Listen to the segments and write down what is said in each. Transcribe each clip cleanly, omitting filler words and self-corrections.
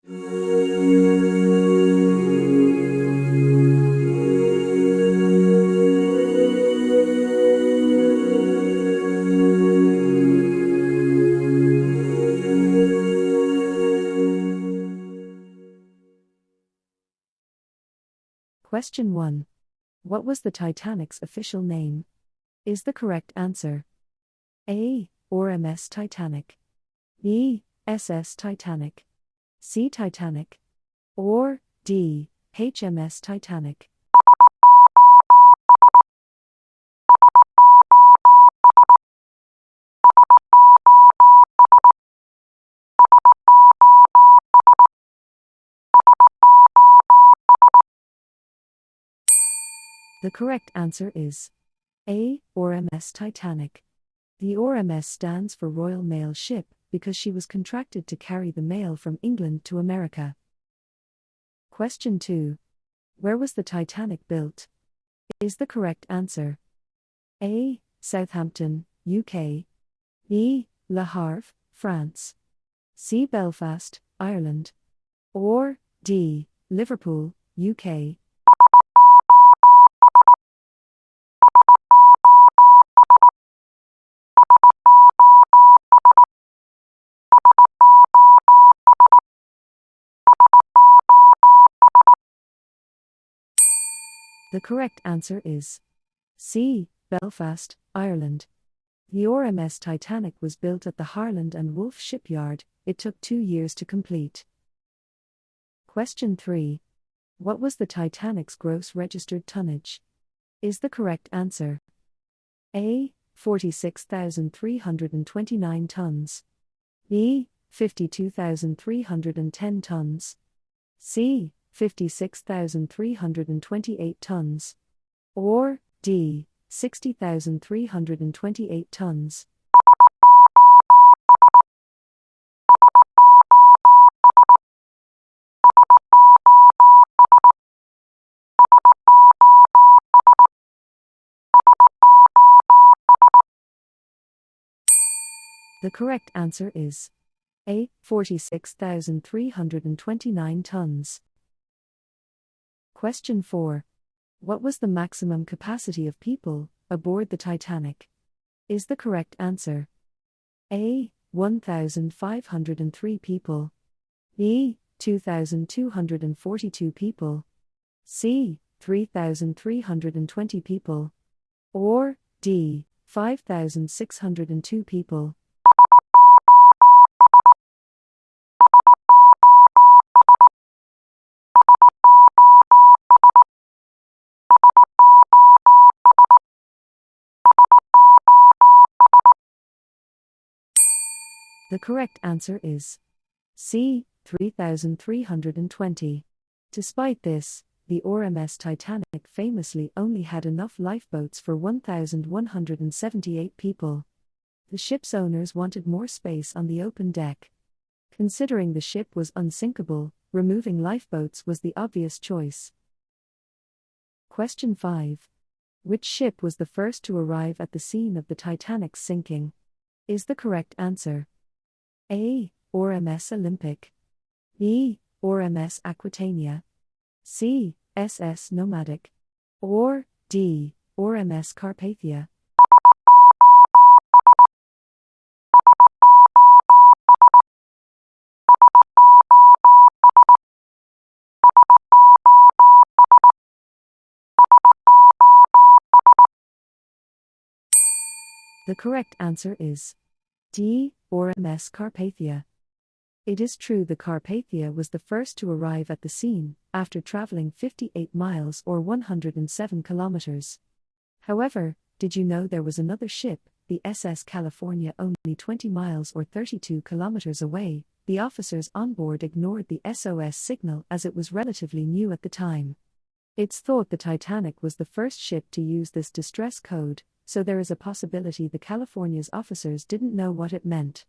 Question 1. What was the Titanic's official name? Is the correct answer A. RMS Titanic, B. SS Titanic, C. Titanic, or D. HMS Titanic? The correct answer is A. RMS Titanic. The RMS stands for Royal Mail Ship because she was contracted to carry the mail from England to America. Question 2. Where was the Titanic built? Is the correct answer A. Southampton, UK, B. Le Havre, France, C. Belfast, Ireland, or D. Liverpool, UK? The correct answer is C. Belfast, Ireland. The RMS Titanic was built at the Harland and Wolff shipyard. It took 2 years to complete. Question 3. What was the Titanic's gross registered tonnage? Is the correct answer A. 46,329 tons, B. 52,310 tons, C. 56,328 tons, or D. 60,328 tons? The correct answer is A. 46,329 tons. Question 4. What was the maximum capacity of people aboard the Titanic? Is the correct answer A. 1,503 people, B. 2,242 people, C. 3,320 people, or D. 5,602 people? The correct answer is C. 3,320. Despite this, the RMS Titanic famously only had enough lifeboats for 1,178 people. The ship's owners wanted more space on the open deck. Considering the ship was unsinkable, removing lifeboats was the obvious choice. Question 5. Which ship was the first to arrive at the scene of the Titanic's sinking? Is the correct answer A. RMS Olympic, B. RMS Aquitania, C. SS Nomadic, or D. RMS Carpathia? The correct answer is D. RMS Carpathia. It is true the Carpathia was the first to arrive at the scene, after traveling 58 miles or 107 kilometers. However, did you know there was another ship, the SS California, only 20 miles or 32 kilometers away? The officers on board ignored the SOS signal as it was relatively new at the time. It's thought the Titanic was the first ship to use this distress code, so there is a possibility the California's officers didn't know what it meant.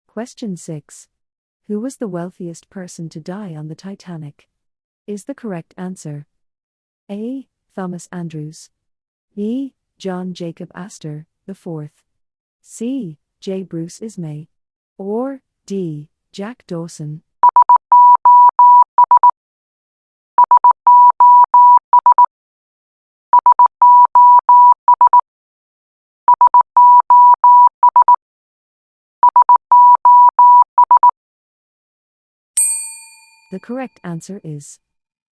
Question 6. Who was the wealthiest person to die on the Titanic? Is the correct answer A. Thomas Andrews, B. John Jacob Astor, IV, C. J. Bruce Ismay, or D. Jack Dawson? The correct answer is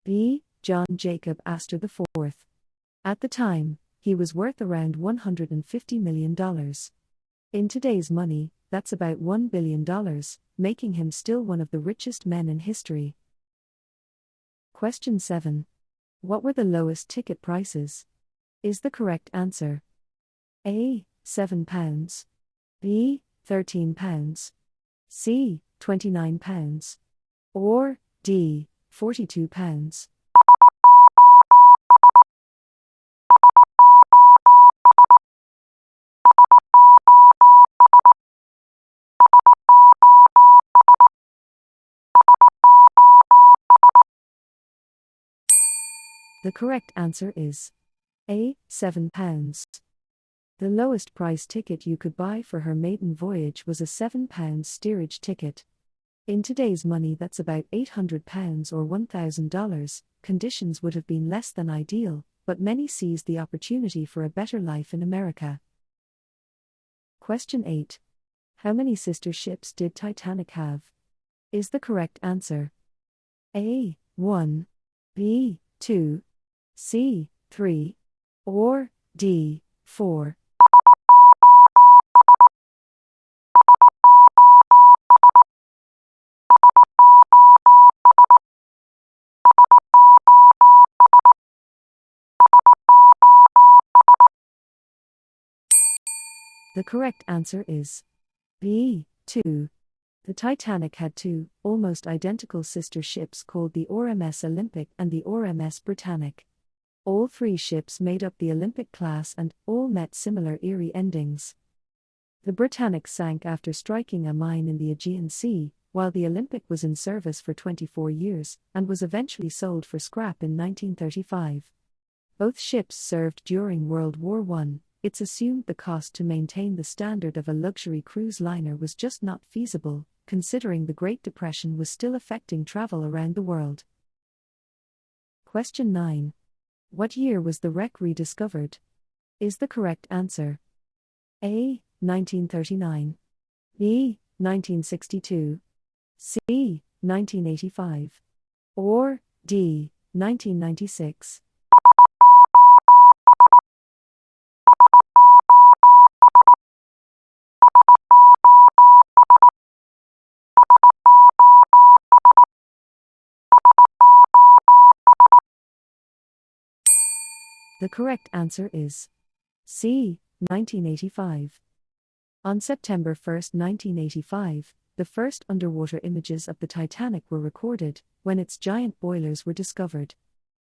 B. John Jacob Astor IV. At the time, he was worth around $150 million. In today's money, that's about $1 billion, making him still one of the richest men in history. Question 7. What were the lowest ticket prices? Is the correct answer A. £7, B. £13, C. £29, or D. £42? The correct answer is A. £7. The lowest price ticket you could buy for her maiden voyage was a £7 steerage ticket. In today's money, that's about £800 or $1,000. Conditions would have been less than ideal, but many seized the opportunity for a better life in America. Question 8. How many sister ships did Titanic have? Is the correct answer A. 1, B. 2, C. 3, or D. 4? The correct answer is B. 2. The Titanic had two, almost identical sister ships called the RMS Olympic and the RMS Britannic. All three ships made up the Olympic class and all met similar eerie endings. The Britannic sank after striking a mine in the Aegean Sea, while the Olympic was in service for 24 years and was eventually sold for scrap in 1935. Both ships served during World War I. It's assumed the cost to maintain the standard of a luxury cruise liner was just not feasible, considering the Great Depression was still affecting travel around the world. Question 9. What year was the wreck rediscovered? Is the correct answer A. 1939, B. 1962, C. 1985, or D. 1996? The correct answer is C. 1985. On September 1, 1985, the first underwater images of the Titanic were recorded, when its giant boilers were discovered.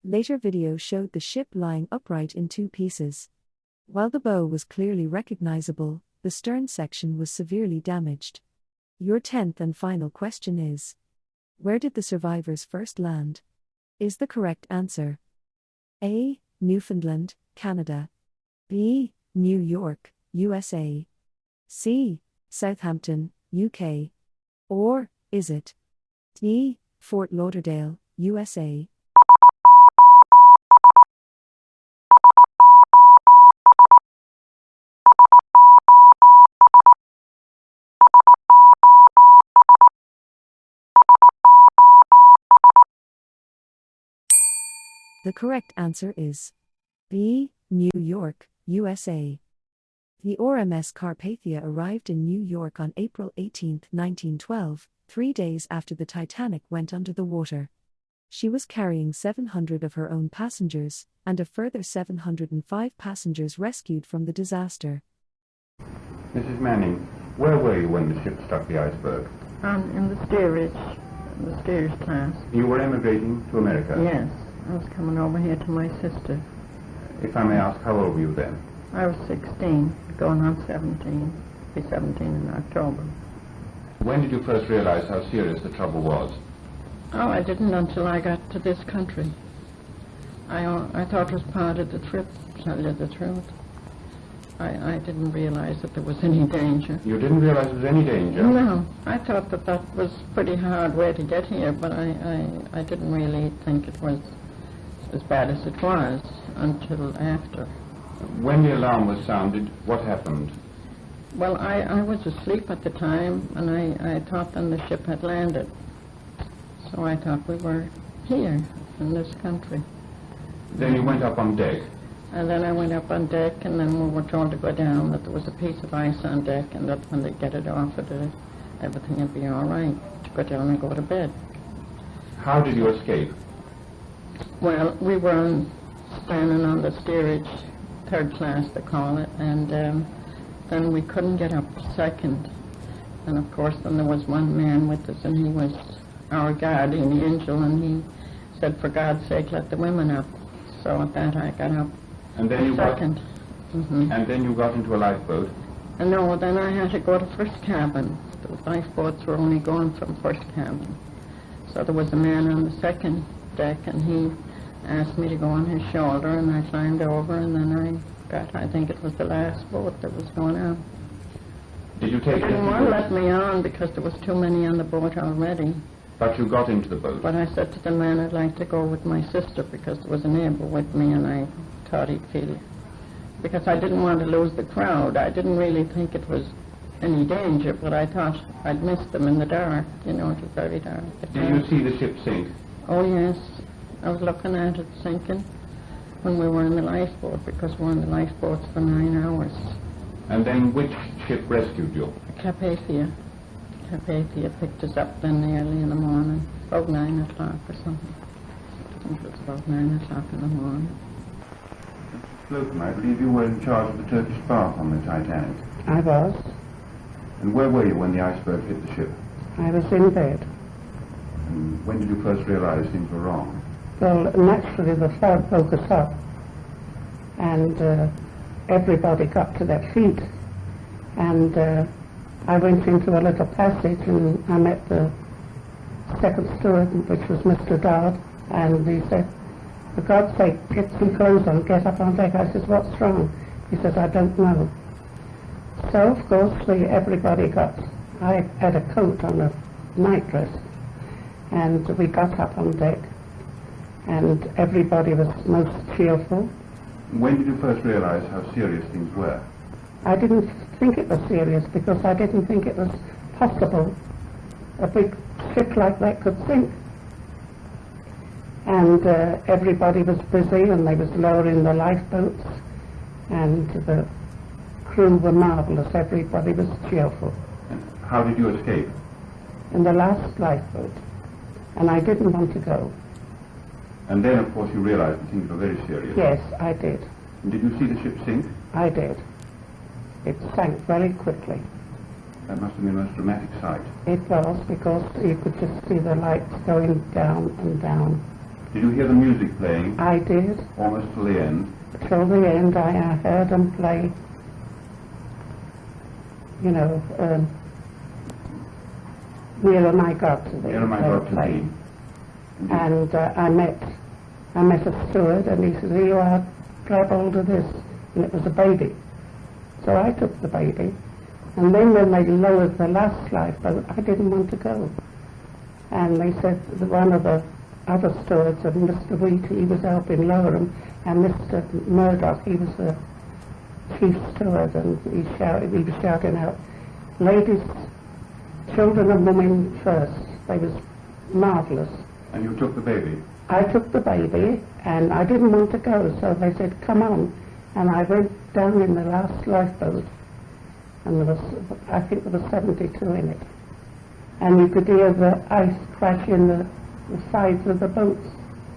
Later videos showed the ship lying upright in two pieces. While the bow was clearly recognizable, the stern section was severely damaged. Your 10th and final question is: where did the survivors first land? Is the correct answer A. Newfoundland, Canada, B. New York, USA, C. Southampton, UK, or is it D. Fort Lauderdale, USA? The correct answer is B. New York, USA. The RMS Carpathia arrived in New York on April 18, 1912, 3 days after the Titanic went under the water. She was carrying 700 of her own passengers, and a further 705 passengers rescued from the disaster. Mrs. Manning, where were you when the ship struck the iceberg? In the steerage class. You were emigrating to America? Yes, I was coming over here to my sister. If I may ask, how old were you then? I was 16, going on 17. Be 17 in October. When did you first realize how serious the trouble was? Oh, I didn't until I got to this country. I thought it was part of the trip, to tell you the truth. I didn't realize that there was any danger. You didn't realize there was any danger? No, I thought that was pretty hard way to get here, but I didn't really think it was as bad as it was until after. When the alarm was sounded, what happened? Well, I was asleep at the time, and I thought then the ship had landed. So I thought we were here in this country. Then you went up on deck. And then I went up on deck, and then we were told to go down, that there was a piece of ice on deck, and that when they get it off of it, everything would be all right, to go down and go to bed. How did you escape? Well, we were standing on the steerage, third class they call it, and then we couldn't get up to second. And of course then there was one man with us, and he was our guardian angel, and he said, for God's sake, let the women up. So at that I got up. And then you second. And then you got into a lifeboat? And no, then I had to go to first cabin. The lifeboats were only going from first cabin. So there was a man on the second deck, and he asked me to go on his shoulder, and I climbed over, and then I think it was the last boat that was going out. Did you take They didn't want to let me on because there was too many on the boat already. But you got into the boat? But I said to the man I'd like to go with my sister because there was a neighbor with me, and I thought he'd feel it. Because I didn't want to lose the crowd. I didn't really think it was any danger, but I thought I'd miss them in the dark. You know, it was very dark. Did you see the ship sink? Oh, yes. I was looking at it sinking when we were in the lifeboat, because we were in the lifeboats for 9 hours. And then which ship rescued you? Carpathia. Carpathia picked us up then early in the morning, about 9 o'clock or something. I think it was about 9 o'clock in the morning. Slocum, I believe you were in charge of the Turkish bath on the Titanic. I was. And where were you when the iceberg hit the ship? I was in bed. And when did you first realize things were wrong? Well, naturally the fog woke us up, and everybody got to their feet, and I went into a little passage, and I met the second steward, which was Mr. Dodd, and he said, for God's sake, get some clothes on, get up on deck. I said, what's wrong? He said, I don't know. So, of course, I had a coat on a nightdress, and we got up on deck, and everybody was most cheerful. When did you first realize how serious things were? I didn't think it was serious because I didn't think it was possible a big ship like that could sink. And everybody was busy, and they was lowering the lifeboats, and the crew were marvelous. Everybody was cheerful. And how did you escape? In the last lifeboat, and I didn't want to go. And then, of course, you realized that things were very serious. Yes, I did. And did you see the ship sink? I did. It sank very quickly. That must have been a most dramatic sight. It was, because you could just see the lights going down and down. Did you hear the music playing? I did. Almost till the end? Till the end, I heard them play, you know, Nearer My God to Thee. Nearer My God to Thee. And I met a steward, and he said, you are, grab hold of this. And it was a baby. So I took the baby. And then when they lowered the last lifeboat, I didn't want to go. And they said that one of the other stewards, and Mr. Wheat, he was helping lower them, and Mr. Murdoch, he was the chief steward, and he was shouting out, ladies, children and women first. They was marvellous. And you took the baby? I took the baby, and I didn't want to go, so they said, come on. And I went down in the last lifeboat, and there was, I think there was 72 in it. And you could hear the ice crash in the sides of the boats.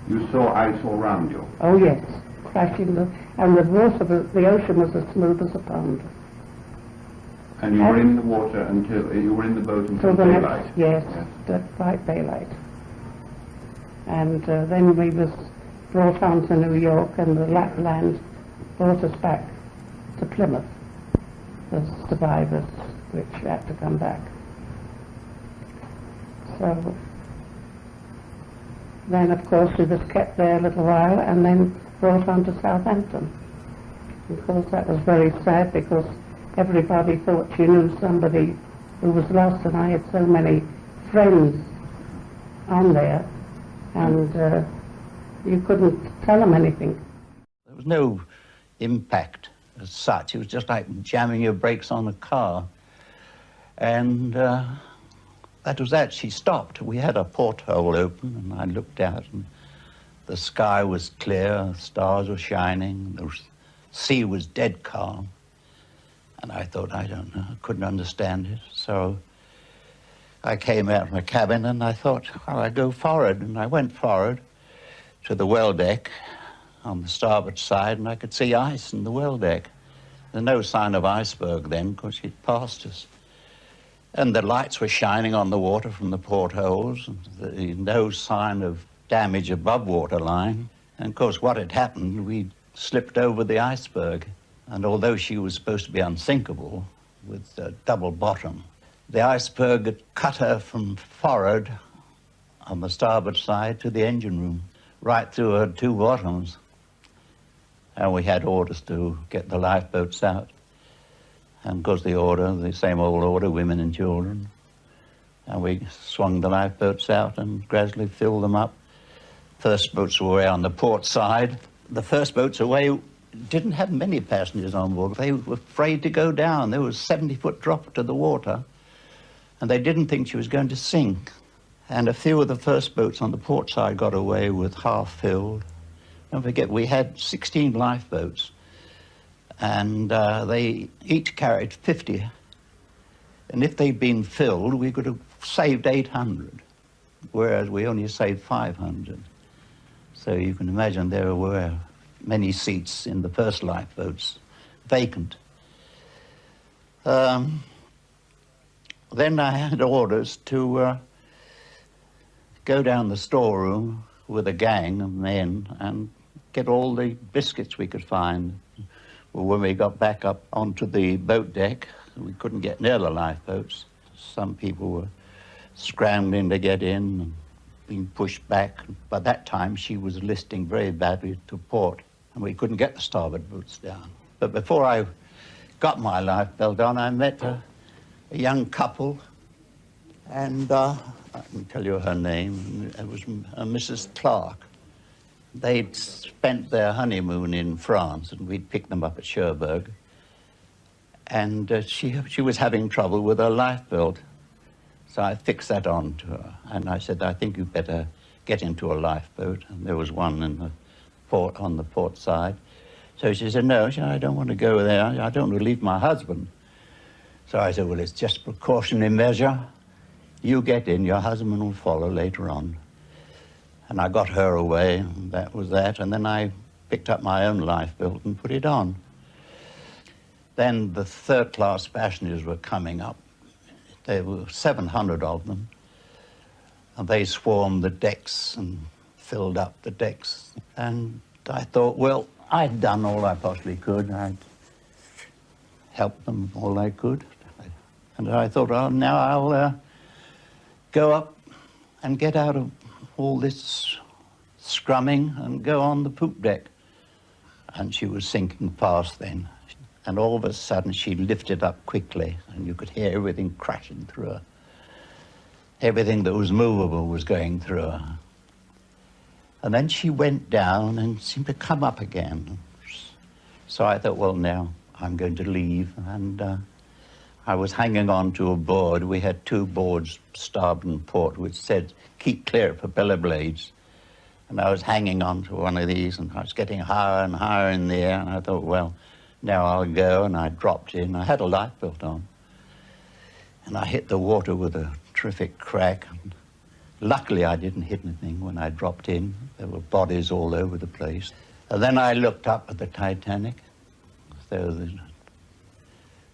You saw ice all round you? Oh yes, crashing, and the water, the ocean was as smooth as a pond. And you were in the water until, you were in the boat until the daylight? Yes, bright daylight. And then we was brought on to New York, and the Lapland brought us back to Plymouth, the survivors, which had to come back. So then, of course, we was kept there a little while, and then brought on to Southampton. Of course, that was very sad, because everybody thought you knew somebody who was lost, and I had so many friends on there, and you couldn't tell them anything. There was no impact as such. It was just like jamming your brakes on a car. And that was that. She stopped. We had a porthole open, and I looked out, and the sky was clear, the stars were shining, the sea was dead calm. And I thought, I don't know, I couldn't understand it. So I came out of my cabin, and I thought, well, I'd go forward. And I went forward to the well deck on the starboard side, and I could see ice in the well deck. There's no sign of iceberg then, because she'd passed us. And the lights were shining on the water from the portholes, and no sign of damage above waterline. And of course, what had happened, we slipped over the iceberg. And although she was supposed to be unsinkable with a double bottom, the iceberg had cut her from forward on the starboard side to the engine room, right through her two bottoms. And we had orders to get the lifeboats out. And of course the order, the same old order, women and children. And we swung the lifeboats out and gradually filled them up. First boats were away on the port side. The first boats away didn't have many passengers on board. They were afraid to go down. There was a 70-foot drop to the water, and they didn't think she was going to sink. And a few of the first boats on the port side got away with half filled. Don't forget, we had 16 lifeboats, and they each carried 50. And if they'd been filled, we could have saved 800, whereas we only saved 500. So you can imagine there were many seats in the first lifeboats vacant. Then I had orders to go down the storeroom with a gang of men and get all the biscuits we could find. Well, when we got back up onto the boat deck, we couldn't get near the lifeboats. Some people were scrambling to get in and being pushed back. By that time, she was listing very badly to port, and we couldn't get the starboard boots down. But before I got my lifebelt on, I met a young couple, and I can tell you her name. It was Mrs. Clark. They'd spent their honeymoon in France, and we'd picked them up at Cherbourg. And she was having trouble with her lifebelt. So I fixed that on to her, and I said, I think you'd better get into a lifeboat. And there was one in the port, on the port side. So she said, no, I don't want to go there. I don't want to leave my husband. So I said, well, it's just a precautionary measure. You get in, your husband will follow later on. And I got her away, and that was that. And then I picked up my own lifebelt and put it on. Then the third-class passengers were coming up. There were 700 of them, and they swarmed the decks and filled up the decks. And I thought, well, I'd done all I possibly could. I'd helped them all I could. And I thought, oh, now I'll go up and get out of all this scrumming and go on the poop deck. And she was sinking fast then. And all of a sudden, she lifted up quickly, and you could hear everything crashing through her. Everything that was movable was going through her. And then she went down and seemed to come up again. So I thought, well, now I'm going to leave. And I was hanging on to a board. We had two boards, starboard and port, which said, keep clear of propeller blades. And I was hanging on to one of these, and I was getting higher and higher in the air. And I thought, well, now I'll go, and I dropped in. I had a lifebelt on, and I hit the water with a terrific crack. And luckily, I didn't hit anything when I dropped in. There were bodies all over the place. And then I looked up at the Titanic. So the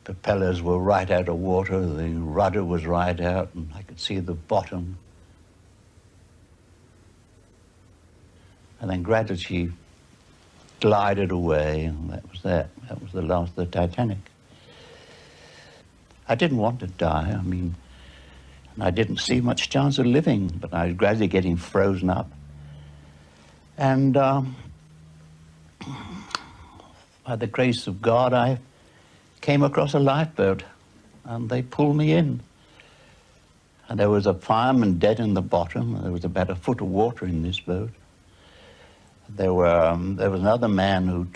propellers were right out of water, the rudder was right out, and I could see the bottom. And then gradually she glided away, and that was that. That was the last of the Titanic. I didn't want to die. I mean, I didn't see much chance of living, but I was gradually getting frozen up. And by the grace of God, I came across a lifeboat, and they pulled me in. And there was a fireman dead in the bottom, and there was about a foot of water in this boat. There was another man who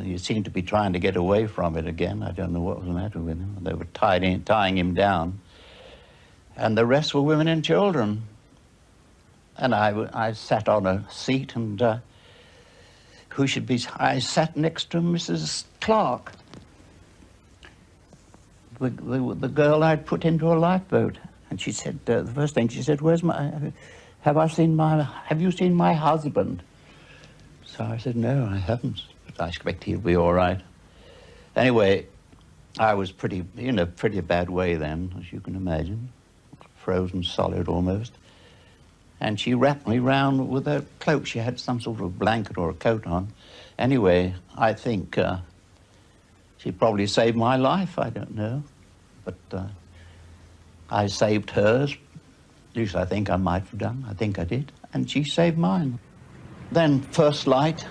he seemed to be trying to get away from it again. I don't know what was the matter with him. They were tying him down. and the rest were women and children. And I sat on a seat, and I sat next to Mrs. Clark, the girl I'd put into a lifeboat. And she said, the first thing she said, have you seen my husband? So I said, no, I haven't, but I expect he'll be all right. Anyway, I was in a pretty bad way then, as you can imagine, frozen solid almost. And she wrapped me round with a cloak. She had some sort of blanket or a coat on. Anyway, I think she probably saved my life, I don't know. But I saved hers. At least I think I might have done. I think I did. And she saved mine. Then, first light,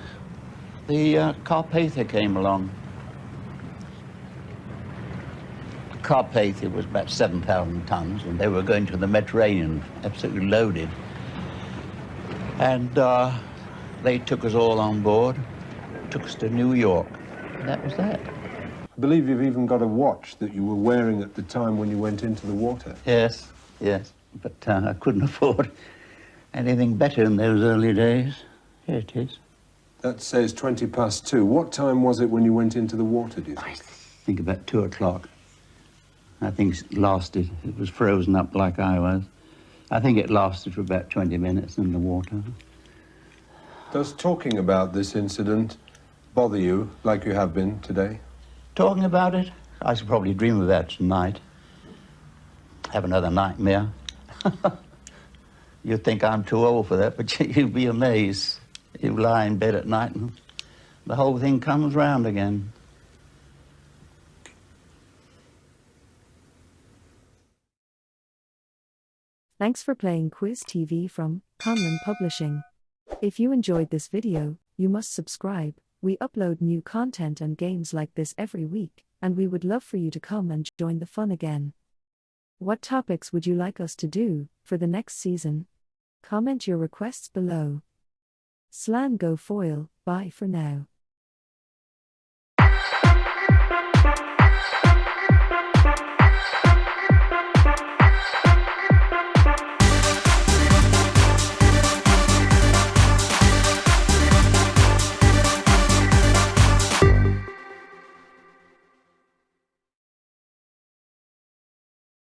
the Carpathia came along. The Carpathia was about 7,000 tons, and they were going to the Mediterranean, absolutely loaded. And they took us all on board, took us to New York, and that was that. I believe you've even got a watch that you were wearing at the time when you went into the water. Yes, yes, but I couldn't afford anything better in those early days. Here it is. That says 2:20. What time was it when you went into the water, do you think? I think about 2 o'clock. I think it lasted. It was frozen up like I was. I think it lasted for about 20 minutes in the water. Does talking about this incident bother you like you have been today? Talking about it? I should probably dream about it tonight. Have another nightmare. You'd think I'm too old for that, but you'd be amazed. You lie in bed at night and the whole thing comes round again. Thanks for playing Ouiz TV from Conlon Publishing. If you enjoyed this video, you must subscribe. We upload new content and games like this every week, and we would love for you to come and join the fun again. What topics would you like us to do for the next season? Comment your requests below. Slán go foil, bye for now.